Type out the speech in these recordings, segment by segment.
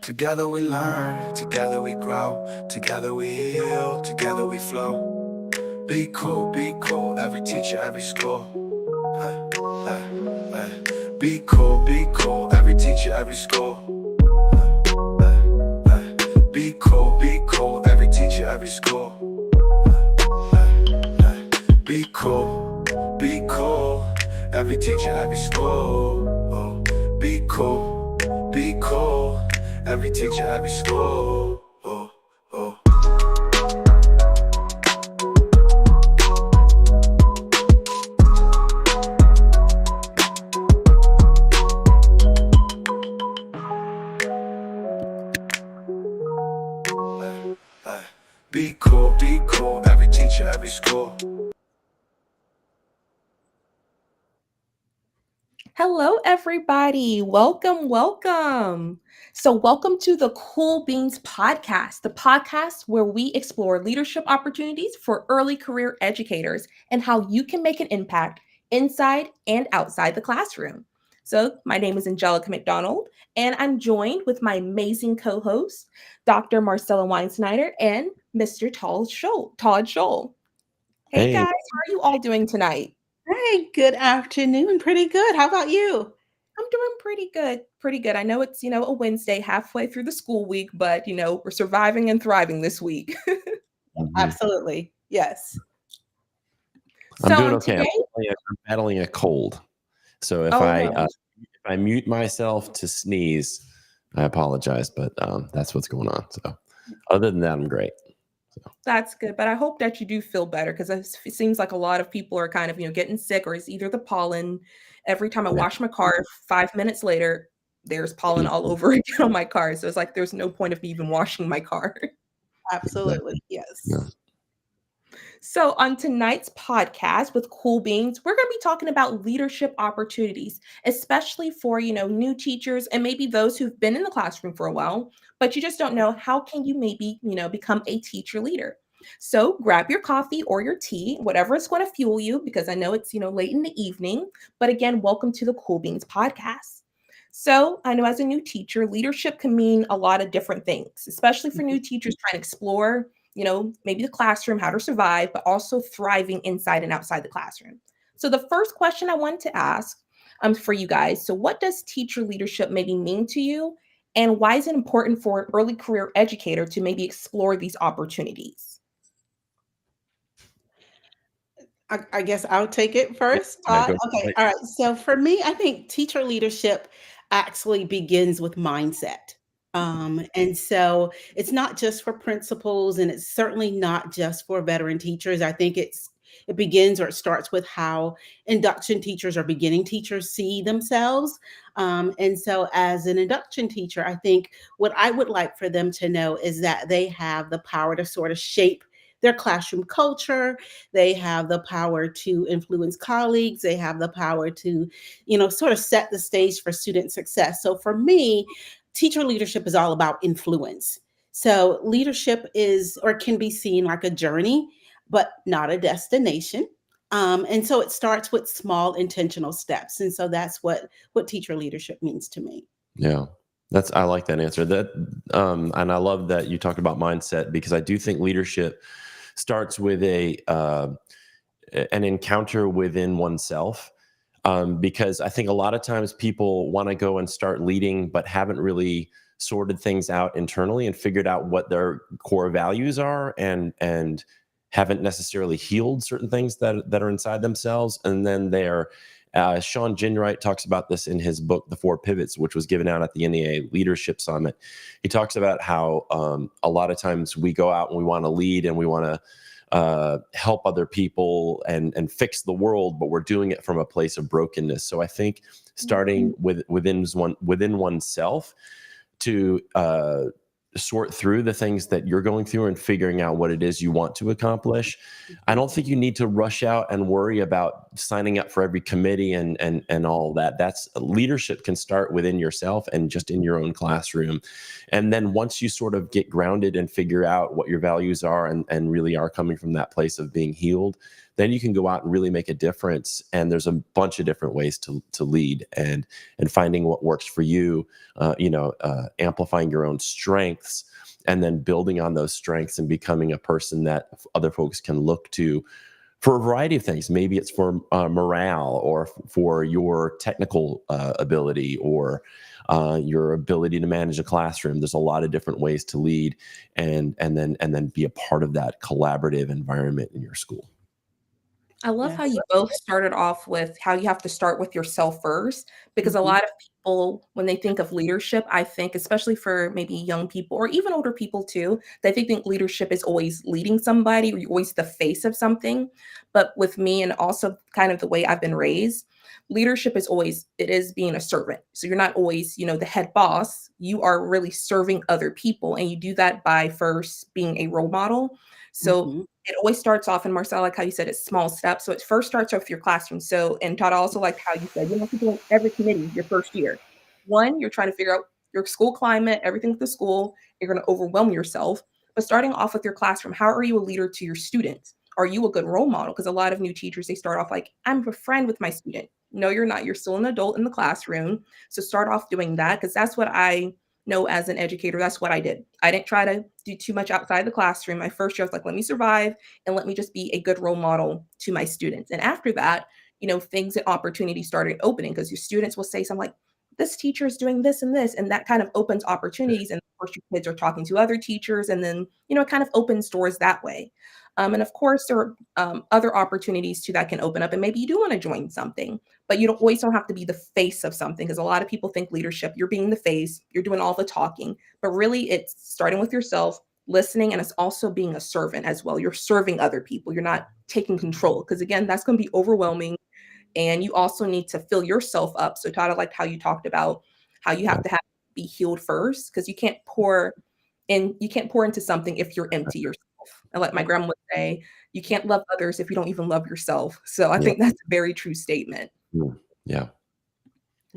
Together we learn, together we grow, together we heal, together we flow. Be cool, every teacher, every school. Be cool, every teacher, every school. Be cool, every teacher, every school. Be cool, every teacher, every school. Be cool, every teacher, every school. Be cool, every teacher, every school. Hello, everybody. Welcome. So, welcome to the Cool Beans podcast, the podcast where we explore leadership opportunities for early career educators and how you can make an impact inside and outside the classroom. So, my name is Angelica McDonald, and I'm joined with my amazing co host, Dr. Marcella Weinsnyder and Mr. Todd Scholl. Hey, Hey, guys, how are you all doing tonight? Hey, good afternoon. Pretty good. How about you? I'm doing pretty good. Pretty good. I know it's, a Wednesday halfway through the school week, but, we're surviving and thriving this week. Absolutely. Yes. I'm So doing okay. today, I'm battling a cold, so if oh I no, if I mute myself to sneeze, I apologize. But that's what's going on. So other than that, I'm great. that's good. But I hope that you do feel better because it seems like a lot of people are kind of, getting sick, or it's either the pollen. Every time I Yeah. wash my car, 5 minutes later, there's pollen all Mhm. over again on my car. So it's like there's no point of me even washing my car. Absolutely. Yes. Yeah. So, on tonight's podcast with Cool Beans, we're going to be talking about leadership opportunities, especially for, new teachers and maybe those who've been in the classroom for a while, but you just don't know how can you maybe, become a teacher leader. So, grab your coffee or your tea, whatever is going to fuel you, because I know it's, late in the evening. But again, welcome to the Cool Beans podcast. So, I know as a new teacher, leadership can mean a lot of different things, especially for new teachers trying to explore maybe the classroom, how to survive, but also thriving inside and outside the classroom. So the first question I wanted to ask for you guys, so what does teacher leadership maybe mean to you? And why is it important for an early career educator to maybe explore these opportunities? I guess I'll take it first, Yeah, Todd. go Okay. ahead. All right. So for me, I think teacher leadership actually begins with mindset. And so it's not just for principals, and it's certainly not just for veteran teachers. I think it begins, or it starts with how induction teachers or beginning teachers see themselves. And so as an induction teacher, I think what I would like for them to know is that they have the power to sort of shape their classroom culture. They have the power to influence colleagues. They have the power to, sort of set the stage for student success. So for me, teacher leadership is all about influence. So leadership is, or can be seen like a journey, but not a destination. And so it starts with small intentional steps. And so that's what teacher leadership means to me. Yeah, I like that answer. And I love that you talked about mindset, because I do think leadership starts with an encounter within oneself. Because I think a lot of times people want to go and start leading, but haven't really sorted things out internally and figured out what their core values are, and haven't necessarily healed certain things that are inside themselves. And then Sean Ginwright talks about this in his book, The Four Pivots, which was given out at the NEA Leadership Summit. He talks about how a lot of times we go out and we want to lead and we want to help other people and fix the world, but we're doing it from a place of brokenness. So I think starting within oneself to sort through the things that you're going through and figuring out what it is you want to accomplish. I don't think you need to rush out and worry about signing up for every committee and all that. That's leadership can start within yourself and just in your own classroom. And then once you sort of get grounded and figure out what your values are and really are coming from that place of being healed, then you can go out and really make a difference. And there's a bunch of different ways to lead, and finding what works for you, amplifying your own strengths, and then building on those strengths and becoming a person that other folks can look to for a variety of things. Maybe it's for morale, or for your technical ability, or your ability to manage a classroom. There's a lot of different ways to lead, and then be a part of that collaborative environment in your school. I love Yeah. how you both started off with how you have to start with yourself first, because a Mhm. lot of people, when they think of leadership, I think, especially for maybe young people or even older people too, that they think leadership is always leading somebody or you're always the face of something. But with me, and also kind of the way I've been raised, leadership is always, it is being a servant. So you're not always, the head boss. You are really serving other people. And you do that by first being a role model. So Mhm. it always starts off, and Marcel, like how you said, it's small steps. So it first starts off with your classroom. So, and Todd, also like how you said, you have to join every committee your first year. One, you're trying to figure out your school climate, everything with the school. You're going to overwhelm yourself. But starting off with your classroom, how are you a leader to your students? Are you a good role model? Because a lot of new teachers, they start off like, I'm a friend with my student. No, you're not. You're still an adult in the classroom. So start off doing that, because that's what I know as an educator. That's what I did. I didn't try to do too much outside the classroom. My first year, I was like, let me survive and let me just be a good role model to my students. And after that, things and opportunities started opening, because your students will say something like, this teacher is doing this and this, and that kind of opens opportunities. And of course, your kids are talking to other teachers, and then it kind of opens doors that way. And of course, there are other opportunities too that can open up, and maybe you do want to join something, but you don't have to be the face of something, because a lot of people think leadership, you're being the face, you're doing all the talking, but really it's starting with yourself, listening, and it's also being a servant as well. You're serving other people. You're not taking control, because again, that's going to be overwhelming. And you also need to fill yourself up. So Todd, I liked how you talked about how you have to be healed first, because you can't pour into something if you're empty yourself. And like my grandma would say, you can't love others if you don't even love yourself. So I Yeah. think that's a very true statement. Yeah.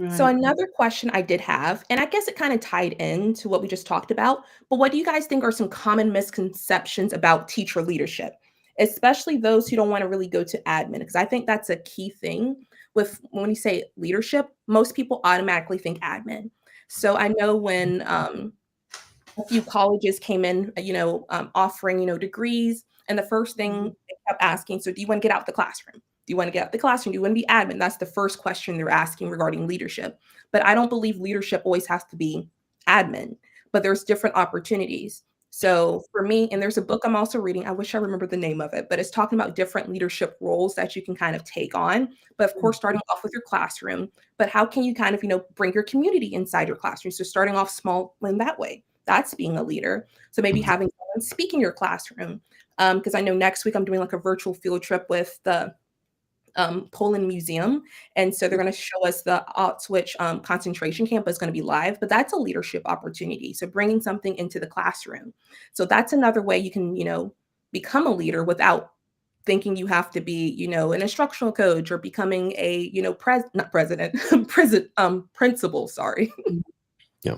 So Right. another question I did have, and I guess it kind of tied into what we just talked about, but what do you guys think are some common misconceptions about teacher leadership, especially those who don't want to really go to admin? Because I think that's a key thing with when you say leadership, most people automatically think admin. So I know when a few colleges came in, offering, degrees. And the first thing Mhm. they kept asking, so do you want to get out the classroom? Do you want to get out the classroom? Do you want to be admin? That's the first question they're asking regarding leadership. But I don't believe leadership always has to be admin, but there's different opportunities. So for me, and there's a book I'm also reading, I wish I remember the name of it, but it's talking about different leadership roles that you can kind of take on. But of course, starting off with your classroom, but how can you kind of, bring your community inside your classroom? So starting off small in that way, that's being a leader. So maybe having someone speak in your classroom. Because I know next week I'm doing like a virtual field trip with the Poland Museum. And so they're going to show us the Auschwitz concentration camp is going to be live, but that's a leadership opportunity. So bringing something into the classroom. So that's another way you can, become a leader without thinking you have to be, an instructional coach or becoming a, not president, principal, sorry. Yeah.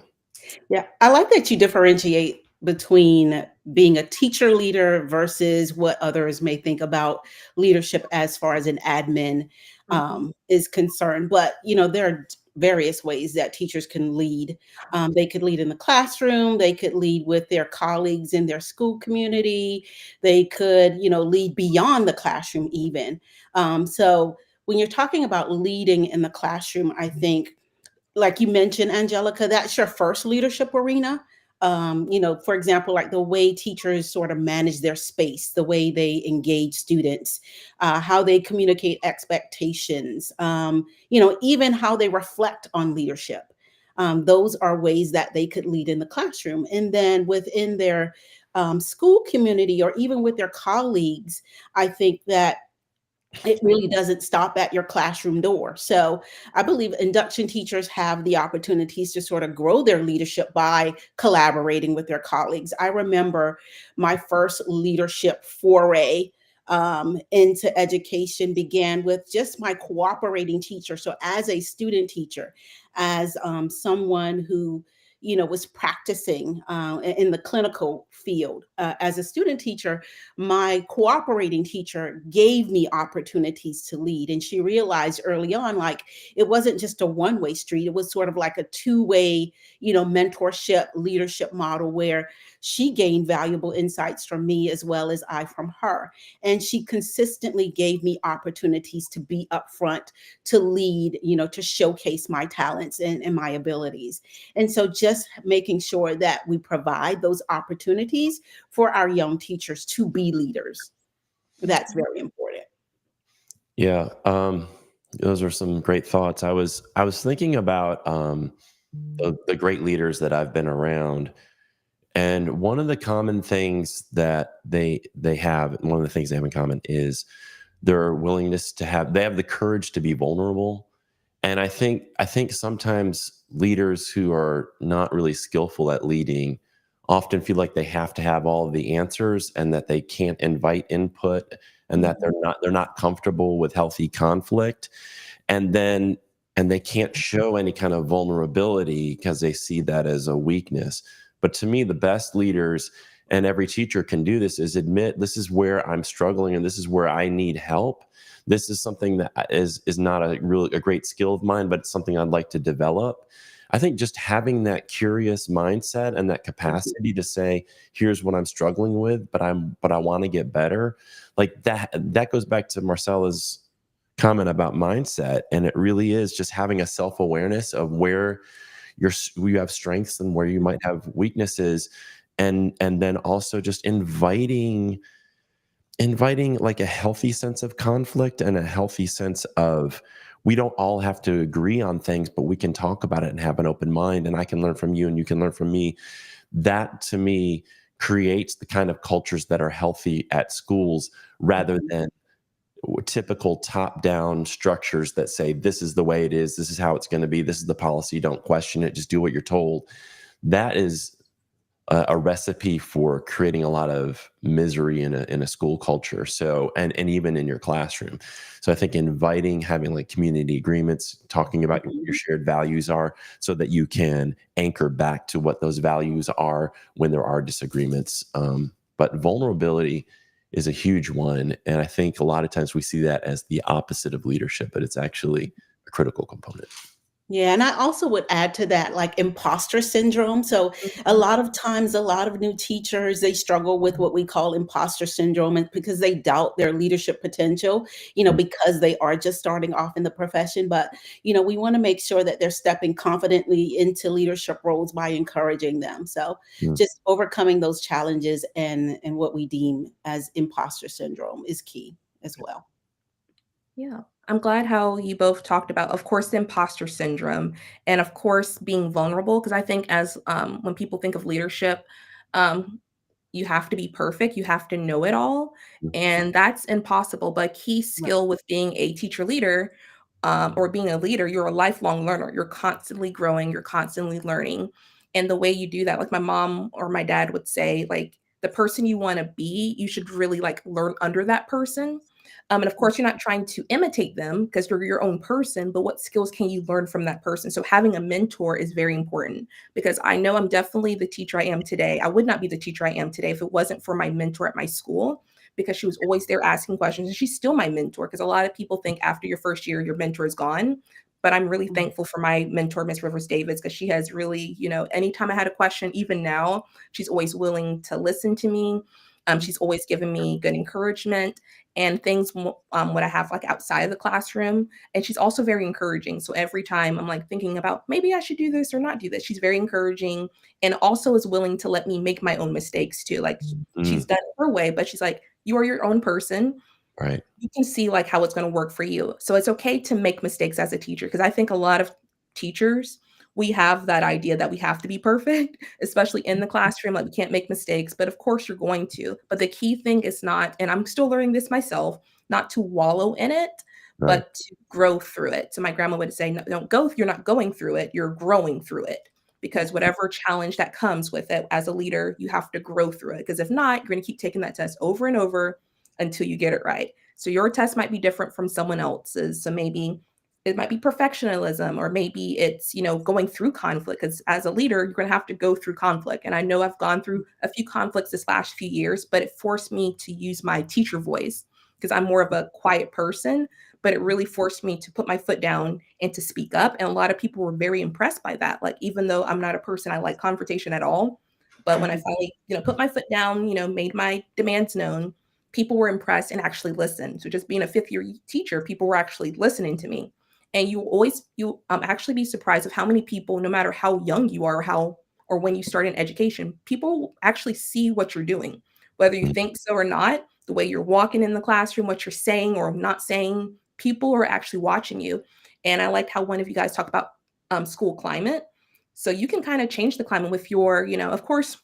Yeah, I like that you differentiate between being a teacher leader versus what others may think about leadership as far as an admin Mhm. is concerned. But there are various ways that teachers can lead. They could lead in the classroom. They could lead with their colleagues in their school community. They could, lead beyond the classroom even. So when you're talking about leading in the classroom, I think like you mentioned, Angelica, that's your first leadership arena. For example, like the way teachers sort of manage their space, the way they engage students, how they communicate expectations, even how they reflect on leadership. Those are ways that they could lead in the classroom. And then within their school community or even with their colleagues, I think that it really doesn't stop at your classroom door. So I believe induction teachers have the opportunities to sort of grow their leadership by collaborating with their colleagues. I remember my first leadership foray into education began with just my cooperating teacher. So as a student teacher, as someone who was practicing in the clinical field. As a student teacher, my cooperating teacher gave me opportunities to lead. And she realized early on, like, it wasn't just a one-way street. It was sort of like a two-way, mentorship, leadership model where she gained valuable insights from me as well as I from her. And she consistently gave me opportunities to be upfront, to lead, to showcase my talents and my abilities. And so just making sure that we provide those opportunities for our young teachers to be leaders. That's very important. Yeah, those are some great thoughts. I was thinking about the great leaders that I've been around, and one of the common things that they have, one of the things they have in common is their willingness to have. They have the courage to be vulnerable, and I think sometimes leaders who are not really skillful at leading often feel like they have to have all of the answers and that they can't invite input and that Mhm. they're not comfortable with healthy conflict, and then and they can't show any kind of vulnerability because they see that as a weakness. But to me, the best leaders, and every teacher can do this, is admit this is where I'm struggling and this is where I need help. This is something that is not a great skill of mine, but it's something I'd like to develop. I think just having that curious mindset and that capacity to say, here's what I'm struggling with, but I want to get better. Like that goes back to Marcella's comment about mindset. And it really is just having a self-awareness of where where you have strengths and where you might have weaknesses. And then also just inviting like a healthy sense of conflict and a healthy sense of, we don't all have to agree on things, but we can talk about it and have an open mind, and I can learn from you and you can learn from me. That to me creates the kind of cultures that are healthy at schools, rather than typical top down structures that say, this is the way it is, this is how it's going to be, this is the policy, don't question it, just do what you're told. That is a recipe for creating a lot of misery in a school culture. So, and even in your classroom. So I think having like community agreements, talking about what your Mhm. shared values are, so that you can anchor back to what those values are when there are disagreements. But vulnerability is a huge one. And I think a lot of times we see that as the opposite of leadership, but it's actually a critical component. Yeah, and I also would add to that, like, imposter syndrome. So a Mhm. lot of times, a lot of new teachers, they struggle with what we call imposter syndrome, and because they doubt their leadership potential, because they are just starting off in the profession. But, we want to make sure that they're stepping confidently into leadership roles by encouraging them. So Mm. just overcoming those challenges and what we deem as imposter syndrome is key as well. Yeah. I'm glad how you both talked about, of course, the imposter syndrome and of course being vulnerable. Because I think as when people think of leadership, um, you have to be perfect, you have to know it all, Mm. and that's impossible. But a key Right. skill with being a teacher leader, or being a leader, you're a lifelong learner. You're constantly growing, you're constantly learning. And the way you do that, like my mom or my dad would say, like the person you want to be, you should really like learn under that person. And of course, you're not trying to imitate them because you're your own person, but what skills can you learn from that person? So having a mentor is very important, because I know I'm definitely the teacher I am today. I would not be the teacher I am today if it wasn't for my mentor at my school, because she was always there asking questions, and she's still my mentor. Because a lot of people think after your first year, your mentor is gone. But I'm really Mhm. thankful for my mentor, Miss Rivers Davis, because she has really, anytime I had a question, even now, she's always willing to listen to me. She's always given me good encouragement and things what I have like outside of the classroom. And she's also very encouraging. So every time I'm like thinking about maybe I should do this or not do this, she's very encouraging and also is willing to let me make my own mistakes too. Like Mm. she's done it her way, but she's like, you are your own person. Right. You can see like how it's going to work for you. So it's okay to make mistakes as a teacher, because I think a lot of teachers, we have that idea that we have to be perfect, especially in the classroom. Like we can't make mistakes, but of course you're going to. But the key thing is not, and I'm still learning this myself, not to wallow in it, Right. but to grow through it. So my grandma would say, "No, don't go, you're not going through it, you're growing through it." Because whatever challenge that comes with it as a leader, you have to grow through it. Because if not, you're going to keep taking that test over and over until you get it right. So your test might be different from someone else's. So maybe it might be perfectionism, or maybe it's, going through conflict. Because as a leader, you're going to have to go through conflict. And I know I've gone through a few conflicts this last few years, but it forced me to use my teacher voice because I'm more of a quiet person. But it really forced me to put my foot down and to speak up. And a lot of people were very impressed by that. Like, even though I'm not a person I like confrontation at all, but when I Right. finally, put my foot down, made my demands known, people were impressed and actually listened. So just being a fifth year teacher, people were actually listening to me. And you actually be surprised of how many people, no matter how young you are, or when you start in education, people actually see what you're doing, whether you Mm. think so or not. The way you're walking in the classroom, what you're saying or not saying, people are actually watching you. And I liked how one of you guys talked about school climate. So you can kind of change the climate with your, of course,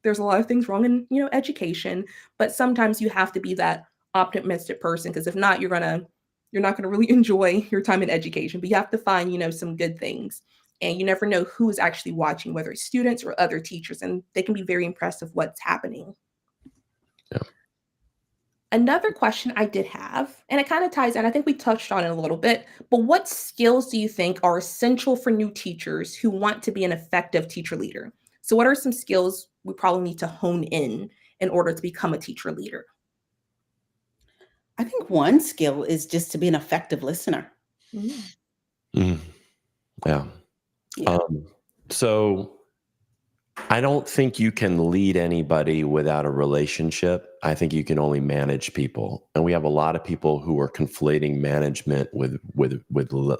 there's a lot of things wrong in, education, but sometimes you have to be that optimistic person, because if not, you're not going to really enjoy your time in education. But you have to find, some good things. And you never know who's actually watching, whether it's students or other teachers, and they can be very impressed with what's happening. Yeah. Another question I did have, and it kind of ties in, I think we touched on it a little bit, but what skills do you think are essential for new teachers who want to be an effective teacher leader? So, what are some skills we probably need to hone in order to become a teacher leader? I think one skill is just to be an effective listener. Mm, Mm. Yeah. Yeah. Um, so I don't think you can lead anybody without a relationship. I think you can only manage people, and we have a lot of people who are conflating management with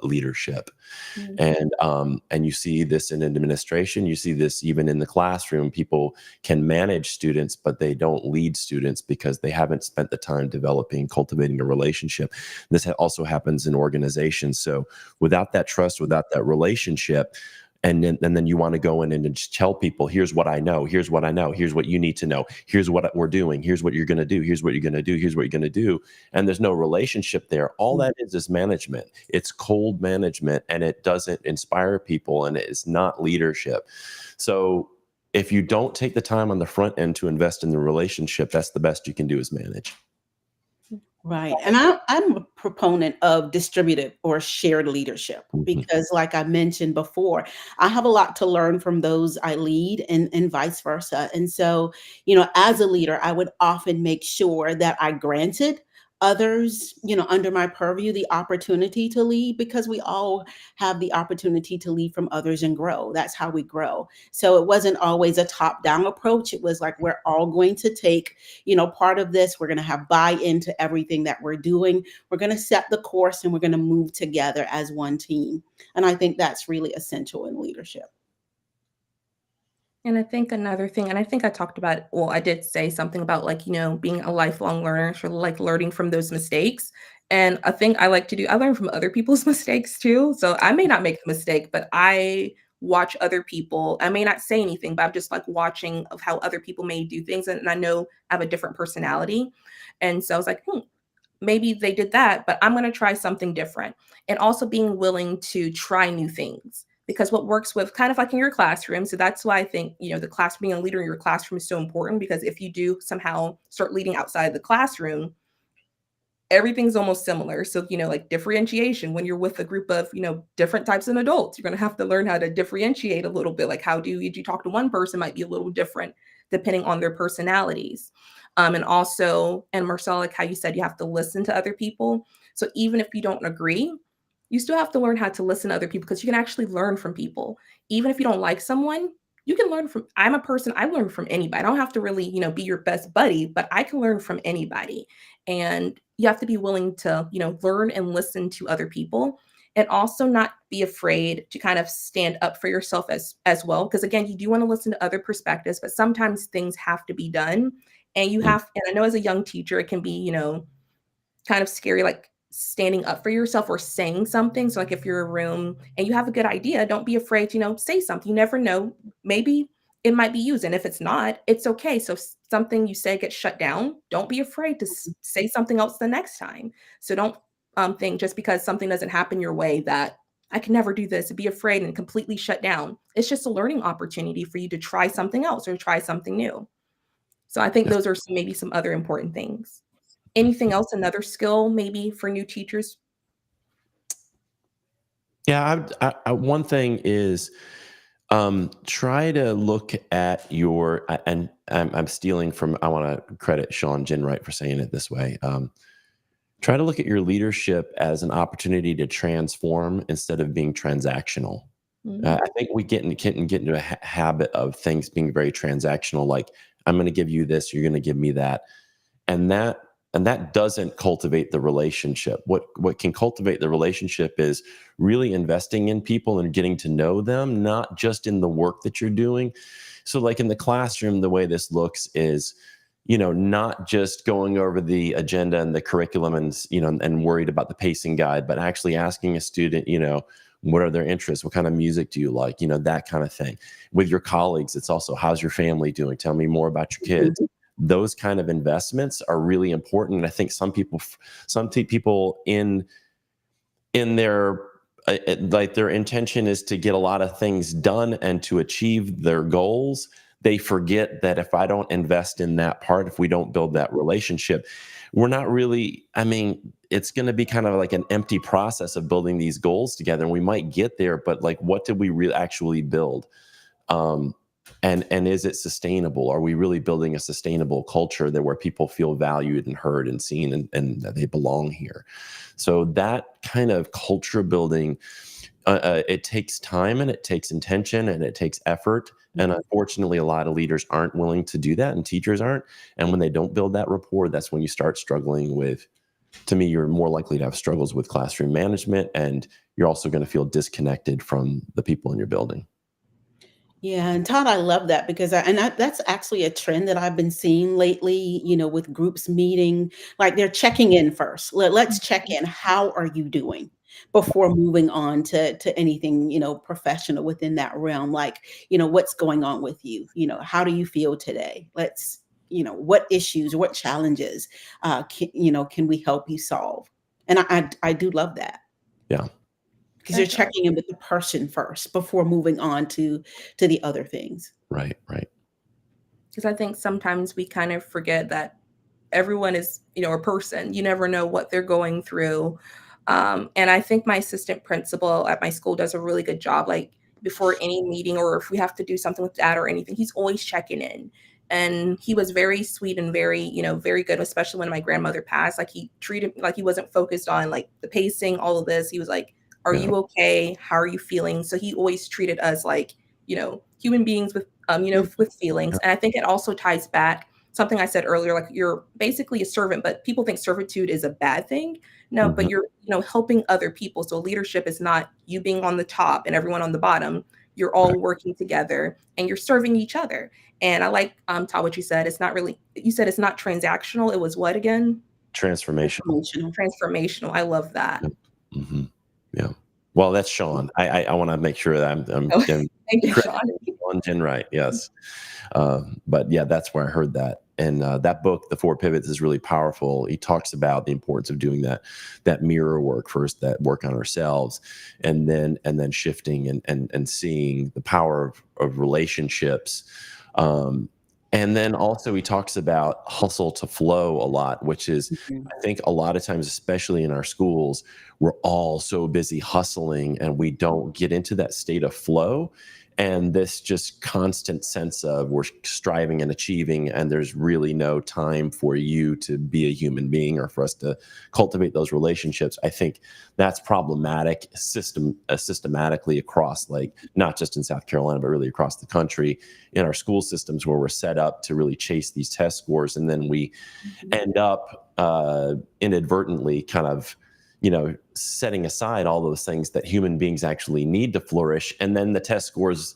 leadership. mm, And you see this in administration. You see this even in the classroom. People can manage students, but they don't lead students because they haven't spent the time developing, cultivating a relationship. This also happens in organizations. So without that trust, without that relationship, and then you want to go in and just tell people, here's what I know, here's what I know, here's what you need to know, here's what we're doing, here's what you're going to do, here's what you're going to do, here's what you're going to do. And there's no relationship there. All that is management. It's cold management, and it doesn't inspire people, and it's not leadership. So if you don't take the time on the front end to invest in the relationship, that's the best you can do is manage. Right. And I'm a proponent of distributed or shared leadership Mhm. because, like I mentioned before, I have a lot to learn from those I lead and vice versa. And so, as a leader, I would often make sure that I granted others, under my purview, the opportunity to lead because we all have the opportunity to lead from others and grow. That's how we grow. So it wasn't always a top down approach. It was like, we're all going to take part of this. We're going to have buy into everything that we're doing. We're going to set the course and we're going to move together as one team. And I think that's really essential in leadership. And I think another thing, and I think I talked about, well, I did say something about, like, being a lifelong learner, so like learning from those mistakes. And a thing I like to do, I learn from other people's mistakes too. So I may not make the mistake, but I watch other people. I may not say anything, but I'm just like watching of how other people may do things. And I know I have a different personality. And so I was like, maybe they did that, but I'm going to try something different. And also being willing to try new things, because what works with kind of like in your classroom. So that's why I think, the class, being a leader in your classroom is so important, because if you do somehow start leading outside the classroom, everything's almost similar. So, like differentiation, when you're with a group of, different types of adults, you're going to have to learn how to differentiate a little bit. Like, how do you talk to one person might be a little different depending on their personalities. And also, and Marcel, like how you said, you have to listen to other people. So even if you don't agree, you still have to learn how to listen to other people, because you can actually learn from people. Even if you don't like someone, you can learn from, I'm a person, I learn from anybody. I don't have to really, be your best buddy, but I can learn from anybody. And you have to be willing to, learn and listen to other people, and also not be afraid to kind of stand up for yourself as well. Because again, you do want to listen to other perspectives, but sometimes things have to be done. And and I know as a young teacher, it can be, kind of scary, like standing up for yourself or saying something. So like if you're in a room and you have a good idea, don't be afraid to, say something. You never know. Maybe it might be used. And if it's not, it's okay. So if something you say gets shut down, don't be afraid to say something else the next time. So don't think just because something doesn't happen your way that I can never do this, be afraid and completely shut down. It's just a learning opportunity for you to try something else or try something new. So I think Yeah. those are maybe some other important things. Anything else, another skill maybe for new teachers? Yeah, one thing is try to look at and I'm stealing from, I want to credit Sean Ginwright for saying it this way. Try to look at your leadership as an opportunity to transform instead of being transactional. Mhm. I think we get into a habit of things being very transactional, like I'm going to give you this, you're going to give me that, and that doesn't cultivate the relationship. What can cultivate the relationship is really investing in people and getting to know them, not just in the work that you're doing. So like in the classroom, the way this looks is, not just going over the agenda and the curriculum and worried about the pacing guide, but actually asking a student, what are their interests? What kind of music do you like? That kind of thing. With your colleagues, it's also, how's your family doing? Tell me more about your kids. Mhm. Those kind of investments are really important. And I think some people in their like their intention is to get a lot of things done and to achieve their goals. They forget that if I don't invest in that part, if we don't build that relationship, we're not really, I mean, it's going to be kind of like an empty process of building these goals together. And we might get there, but like, what did we actually build? Um, and is it sustainable? Are we really building a sustainable culture that where people feel valued and heard and seen and that they belong here? So that kind of culture building, it takes time and it takes intention and it takes effort. And unfortunately, a lot of leaders aren't willing to do that, and teachers aren't. And when they don't build that rapport, that's when you start struggling with. To me, you're more likely to have struggles with classroom management, and you're also going to feel disconnected from the people in your building. Yeah, and Todd, I love that because that's actually a trend that I've been seeing lately, with groups meeting, like they're checking in first. Let's check in. How are you doing? Before moving on to anything, professional within that realm. Like, what's going on with you? How do you feel today? What issues, what challenges can we help you solve? And I do love that Yeah. because you're checking in with the person first before moving on to the other things. Right. Right. Because I think sometimes we kind of forget that everyone is, a person. You never know what they're going through. And I think my assistant principal at my school does a really good job. Like before any meeting, or if we have to do something with data or anything, he's always checking in. And he was very sweet and very, very good, especially when my grandmother passed. Like he treated like he wasn't focused on like the pacing, all of this. He was like, "Are Yeah. you okay? How are you feeling?" So he always treated us like, human beings with, Mhm. with feelings. Yeah. And I think it also ties back something I said earlier, like you're basically a servant, but people think servitude is a bad thing. No, Mhm. but you're, helping other people. So leadership is not you being on the top and everyone on the bottom. You're all Right. working together and you're serving each other. And I like Todd, what you said. It's not really, you said it's not transactional. It was what again? Transformational. Informational. Transformational. I love that. Yep. Mhm. Yeah. Well, that's Sean. I wanna make sure that I'm Oh, giving thank you, credit Sean. to Sean Ginwright, yes. But yeah, that's where I heard that. And that book, The Four Pivots, is really powerful. He talks about the importance of doing that mirror work first, that work on ourselves, and then shifting and seeing the power of relationships. Um, and then also he talks about hustle to flow a lot, which is Mhm. I think a lot of times, especially in our schools, we're all so busy hustling and we don't get into that state of flow. And this just constant sense of we're striving and achieving, and there's really no time for you to be a human being or for us to cultivate those relationships. I think that's problematic systematically across, like not just in South Carolina, but really across the country in our school systems, where we're set up to really chase these test scores, and then we Mhm. end up inadvertently kind of setting aside all those things that human beings actually need to flourish, and then the test scores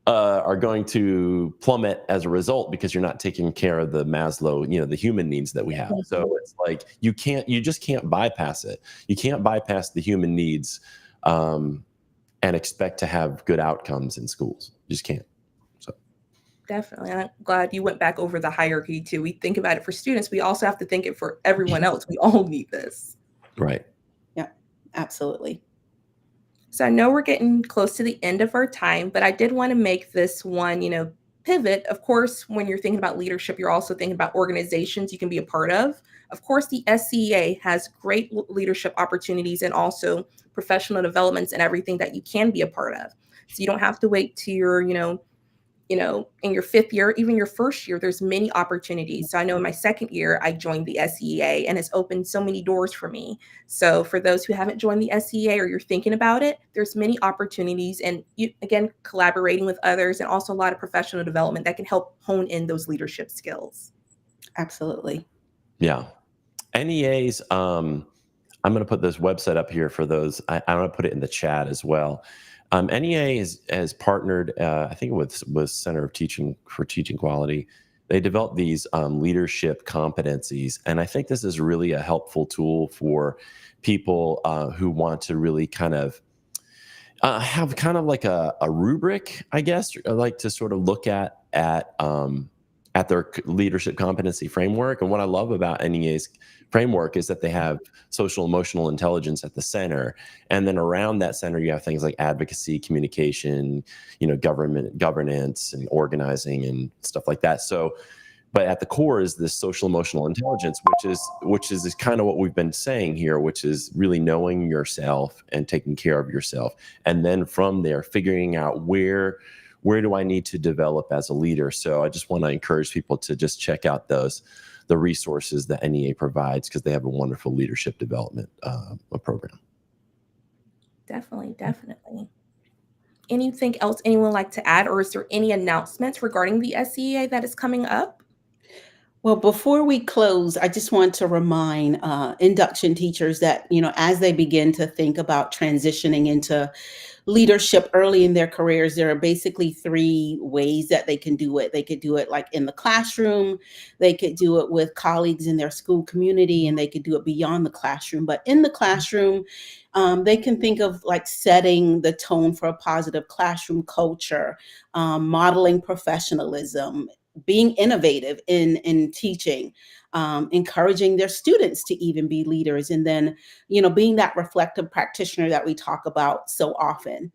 are going to plummet as a result because you're not taking care of the Maslow, the human needs that we have. So it's like you just can't bypass it. You can't bypass the human needs and expect to have good outcomes in schools. You just can't. So Definitely. And I'm glad you went back over the hierarchy too. We think about it for students. We also have to think it for everyone else. We all need this. right. Yeah, absolutely. So I know we're getting close to the end of our time, but I did want to make this one, pivot. Of course, when you're thinking about leadership, you're also thinking about organizations you can be a part of. Of course, the SCEA has great leadership opportunities and also professional developments and everything that you can be a part of. So you don't have to wait to your, in your fifth year, even your first year, there's many opportunities. So I know in my second year, I joined the SEA and it's opened so many doors for me. So for those who haven't joined the SEA or you're thinking about it, there's many opportunities and you, again, collaborating with others and also a lot of professional development that can help hone in those leadership skills. Absolutely. Yeah. NEAs, I'm going to put this website up here for those. I'm going to put it in the chat as well. NEA has partnered, I think, with Center of Teaching for Teaching Quality. They developed these leadership competencies, and I think this is really a helpful tool for people who want to really kind of have kind of like a rubric, I guess, like to sort of look at their leadership competency framework. And what I love about NEA's framework is that they have social emotional intelligence at the center, and then around that center you have things like advocacy, communication, governance, and organizing and stuff like that. So, but at the core is this social emotional intelligence, which is kind of what we've been saying here, which is really knowing yourself and taking care of yourself, and then from there figuring out where do I need to develop as a leader. So I just want to encourage people to just check out the resources that NEA provides, because they have a wonderful leadership development program. Definitely. Anything else anyone would like to add, or is there any announcements regarding the SEA that is coming up? Well, before we close, I just want to remind induction teachers that, as they begin to think about transitioning into leadership early in their careers, there are basically three ways that they can do it. They could do it like in the classroom, they could do it with colleagues in their school community, and they could do it beyond the classroom. But in the classroom, they can think of like setting the tone for a positive classroom culture, modeling professionalism, being innovative in teaching, encouraging their students to even be leaders, and then, being that reflective practitioner that we talk about so often.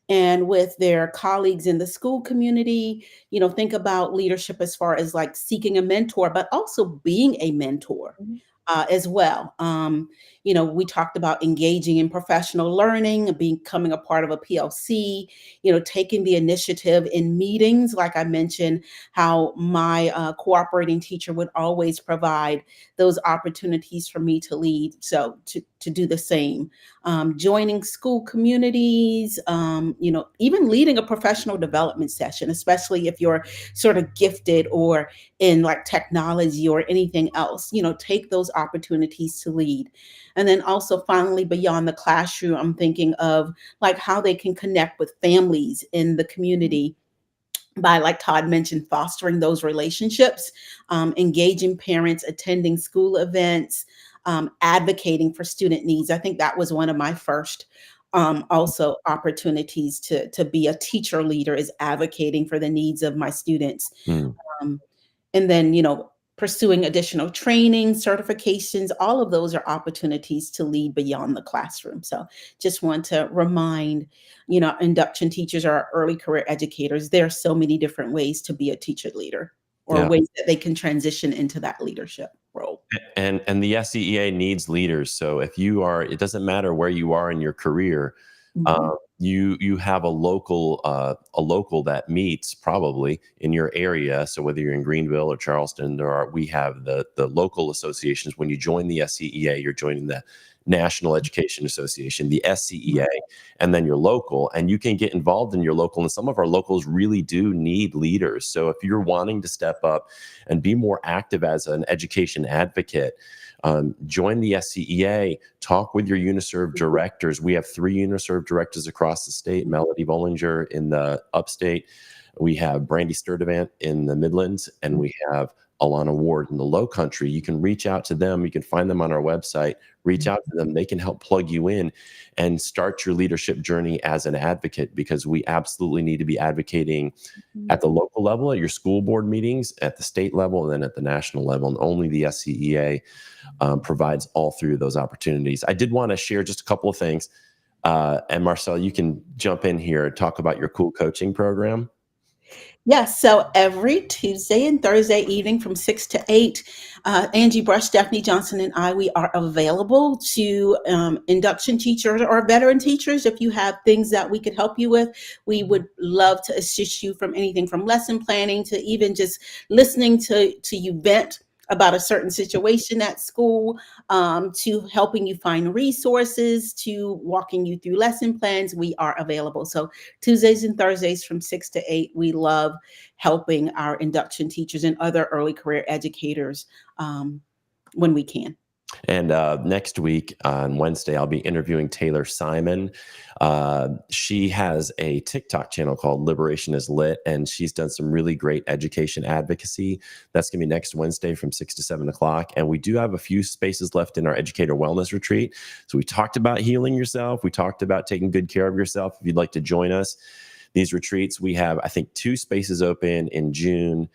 And with their colleagues in the school community, think about leadership as far as like seeking a mentor, but also being a mentor. Mhm. As well. We talked about engaging in professional learning, becoming a part of a PLC, taking the initiative in meetings. Like I mentioned, how my cooperating teacher would always provide those opportunities for me to lead. So to do the same, joining school communities, even leading a professional development session, especially if you're sort of gifted or in like technology or anything else, take those opportunities to lead. And then also finally, beyond the classroom, I'm thinking of like how they can connect with families in the community by, like Todd mentioned, fostering those relationships, engaging parents, attending school events, advocating for student needs. I think that was one of my first also opportunities to be a teacher leader, is advocating for the needs of my students. Mm. Um, and then, pursuing additional training, certifications, all of those are opportunities to lead beyond the classroom. So just want to remind, induction teachers or early career educators, there are so many different ways to be a teacher leader, or Yeah. ways that they can transition into that leadership role. And the SCEA needs leaders. So if it doesn't matter where you are in your career, Mhm. you have a local that meets probably in your area. So whether you're in Greenville or Charleston, we have the local associations. When you join the SCEA, you're joining the National Education Association, the SCEA, and then your local, and you can get involved in your local. And some of our locals really do need leaders. So if you're wanting to step up and be more active as an education advocate, join the SCEA, talk with your UniServe directors. We have 3 UniServe directors across the state: Melody Bollinger in the upstate, we have Brandy Sturdivant in the Midlands, and we have Alana Ward in the Low Country. You can reach out to them. You can find them on our website. Reach out to them. They can help plug you in and start your leadership journey as an advocate, because we absolutely need to be advocating at the local level, at your school board meetings, at the state level, and then at the national level. And only the SCEA provides all 3 of those opportunities. I did want to share just a couple of things. And Marcel, you can jump in here and talk about your cool coaching program. Yes, so every Tuesday and Thursday evening from 6 to 8, Angie Brush, Stephanie Johnson, and I, we are available to induction teachers or veteran teachers. If you have things that we could help you with, we would love to assist you from anything from lesson planning to even just listening to you vent about a certain situation at school, to helping you find resources, to walking you through lesson plans. We are available. So Tuesdays and Thursdays from 6 to 8, we love helping our induction teachers and other early career educators when we can. And next week on Wednesday, I'll be interviewing Taylor Simon. She has a TikTok channel called Liberation is Lit, and she's done some really great education advocacy. That's going to be next Wednesday from 6 to 7 o'clock. And we do have a few spaces left in our educator wellness retreat. So we talked about healing yourself. We talked about taking good care of yourself. If you'd like to join us, these retreats, we have, I think, 2 spaces open in June,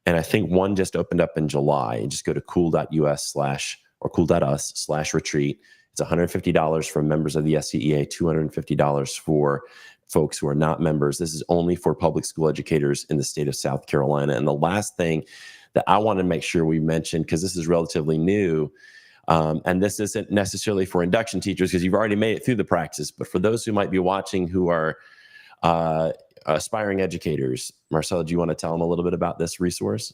and I think one just opened up in July. And just go to cool.us/retreat. It's $150 for members of the SCEA, $250 for folks who are not members. This is only for public school educators in the state of South Carolina. And the last thing that I want to make sure we mention, because this is relatively new, and this isn't necessarily for induction teachers because you've already made it through the praxis, but for those who might be watching who are aspiring educators, Marcella, do you want to tell them a little bit about this resource?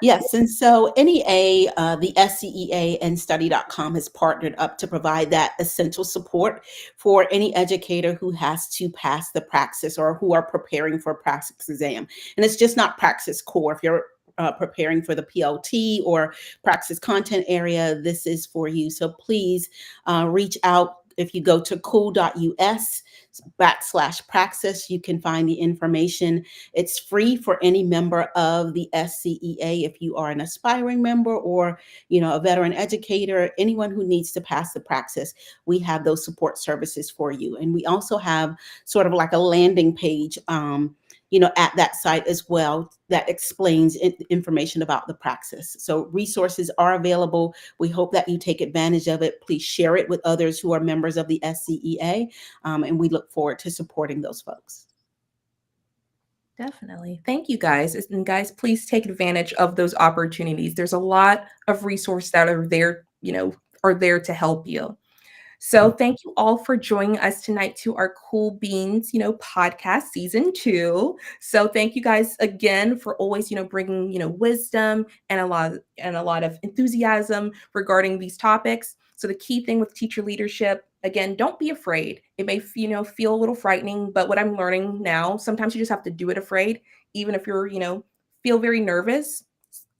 Yes, and so NEA, the SCEA and study.com has partnered up to provide that essential support for any educator who has to pass the praxis or who are preparing for a praxis exam. And it's just not praxis core. If you're preparing for the PLT or praxis content area, this is for you. So please reach out. If you go to cool.us/praxis, you can find the information. It's free for any member of the SCEA. If you are an aspiring member or, a veteran educator, anyone who needs to pass the praxis, we have those support services for you. And we also have sort of like a landing page, at that site as well that explains information about the praxis. So resources are available. We hope that you take advantage of it. Please share it with others who are members of the SCEA, and we look forward to supporting those folks. Definitely. Thank you, guys. And guys, please take advantage of those opportunities. There's a lot of resources that are there, are there to help you. So thank you all for joining us tonight to our Cool Beans, podcast season 2. So thank you guys again for always, bringing, wisdom and a lot of enthusiasm regarding these topics. So the key thing with teacher leadership, again, don't be afraid. It may, feel a little frightening, but what I'm learning now, sometimes you just have to do it afraid, even if you're, feel very nervous.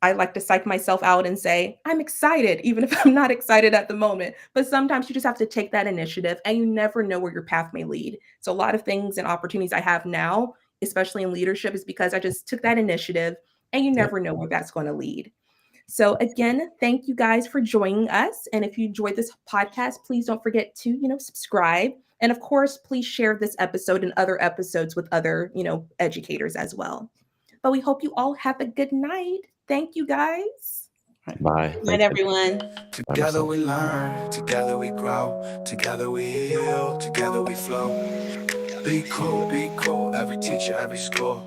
I like to psych myself out and say, I'm excited, even if I'm not excited at the moment. But sometimes you just have to take that initiative and you never know where your path may lead. So a lot of things and opportunities I have now, especially in leadership, is because I just took that initiative and you never know where that's going to lead. So again, thank you guys for joining us. And if you enjoyed this podcast, please don't forget to, subscribe. And of course, please share this episode and other episodes with other, educators as well. But we hope you all have a good night. Thank you, guys. Bye. Good night, everyone. Together we learn, together we grow, together we heal, together we flow. Be cool, every teacher, every school.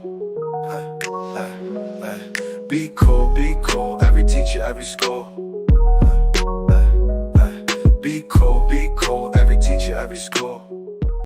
Be cool, every teacher, every school. Be cool, every teacher, every school.